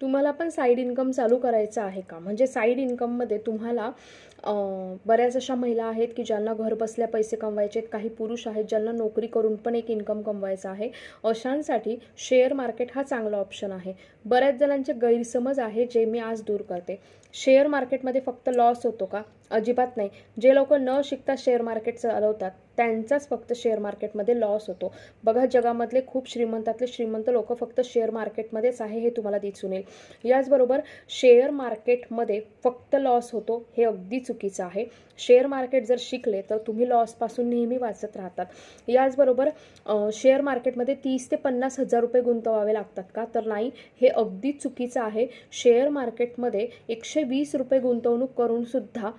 तुम्हाला पण side income चालू करायचं आहे का? म्हणजे साईड इन्कममध्ये तुम्हाला बऱ्याच अशा महिला आहेत की ज्यांना घर बसल्या पैसे कमवायचे आहेत, काही पुरुष आहेत ज्यांना नोकरी करून पण एक इन्कम कमवायचा आहे. अशांसाठी शेअर मार्केट हा चांगला ऑप्शन आहे. बऱ्याच जणांचे गैरसमज आहे जे मी आज दूर करते. शेअर मार्केटमध्ये फक्त लॉस होतो का? अजिबात नाही. जे लोक न शिकता शेअर मार्केट चालवतात त्यांचाच फक्त शेअर मार्केटमध्ये लॉस होतो. बघा, जगामधले खूप श्रीमंतातले श्रीमंत लोक फक्त शेअर मार्केटमध्येच आहे हे तुम्हाला दिसून येईल. याचबरोबर शेअर मार्केटमध्ये फक्त लॉस होतो हे अगदी चुकीचं आहे. शेअर मार्केट जर शिकले तर तुम्ही लॉसपासून नेहमी वाचत राहतात. याचबरोबर शेअर मार्केटमध्ये 30 ते 50 हजार रुपये गुंतवावे लागतात का? तर नाही, हे अगदी चुकीचं आहे. शेअर मार्केटमध्ये 120 रुपये गुंतवणूक करून सुद्धा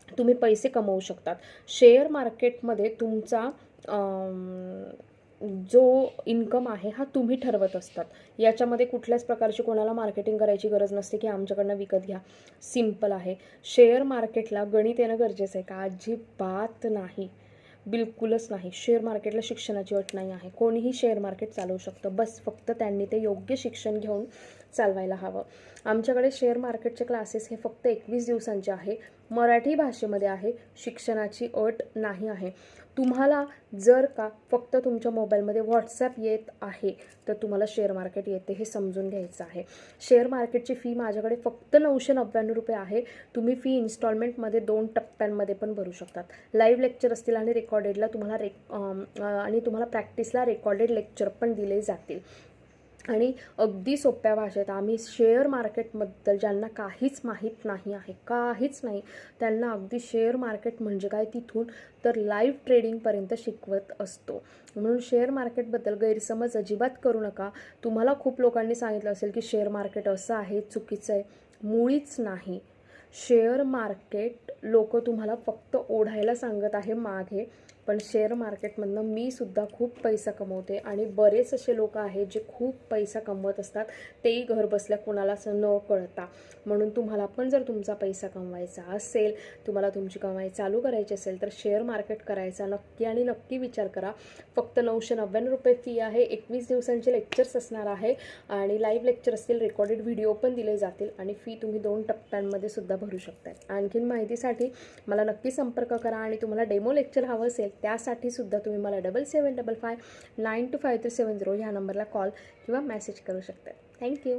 तुम्ही पैसे कमवू शकतात. शेअर मार्केटमध्ये तुमचा जो इन्कम आहे हा तुम्ही ठरवत असतात. याच्यामध्ये कुठल्याच प्रकारची कोणाला मार्केटिंग करायची गरज नसते की आमच्याकडनं विकत घ्या. सिंपल आहे. शेअर मार्केटला गणित येणं गरजेचं आहे का? अजिबात नाही, बिलकुलच नाही. शेअर मार्केटला शिक्षणाची अट नाही आहे. कोणीही शेअर मार्केट चालवू शकतं, बस फक्त त्यांनी ते योग्य शिक्षण घेऊन चालवायला हवं. आमच्याकडे शेअर मार्केटचे क्लासेस हे फक्त 21 दिवसांचे आहे. मराठी भाषेमध्ये आहे. शिक्षणाची अट नाही आहे. तुम्हाला जर का फक्त तुमच्या मोबाईलमध्ये व्हॉट्सॲप येत आहे तर तुम्हाला शेअर मार्केट येते हे समजून घ्यायचं आहे. शेअर मार्केटची फी माझ्याकडे फक्त 999 रुपये आहे. तुम्ही फी इन्स्टॉलमेंटमध्ये 2 टप्प्यांमध्ये पण भरू शकतात. लाईव्ह लेक्चर असतील आणि रेकॉर्डेडला तुम्हाला प्रॅक्टिसला रेकॉर्डेड लेक्चर पण दिले जातील. आणि अगदी सोप्या भाषेत आम्ही शेअर मार्केटबद्दल ज्यांना काहीच माहीत नाही आहे, काहीच नाही, त्यांना अगदी शेअर मार्केट म्हणजे काय तिथून तर लाईव्ह ट्रेडिंगपर्यंत शिकवत असतो. म्हणून शेअर मार्केटबद्दल गैरसमज अजिबात करू नका. तुम्हाला खूप लोकांनी सांगितलं असेल की शेअर मार्केट असं आहे, चुकीचं आहे. मुळीच नाही. शेअर मार्केट लोक तुम्हाला फक्त ओढायला सांगत आहे मागे, पण शेअर मार्केटमधनं मी सुद्धा खूप पैसा कमवते आणि बरेच असे लोक आहेत जे खूप पैसा कमवत असतात, तेही घर बसल्या कुणालाच न कळता. म्हणून तुम्हाला पण जर तुमचा पैसा कमवायचा असेल, तुम्हाला तुमची कमाई चालू करायची असेल तर शेअर मार्केट करायचा नक्की आणि नक्की विचार करा. फक्त 999 रुपये फी आहे. 21 दिवसांचे लेक्चर्स असणार आहे आणि लाईव्ह लेक्चर असतील, रेकॉर्डेड व्हिडिओ पण दिले जातील आणि फी तुम्ही 2 टप्प्यांमध्ये सुद्धा भरू शकता. आणखीन माहितीसाठी मला नक्की संपर्क करा आणि तुम्हाला डेमो लेक्चर हवं असेल त्यासाठी सुद्धा तुम्ही मला 7755 925370 ह्या नंबरला कॉल किंवा मेसेज करू शकता. थँक्यू.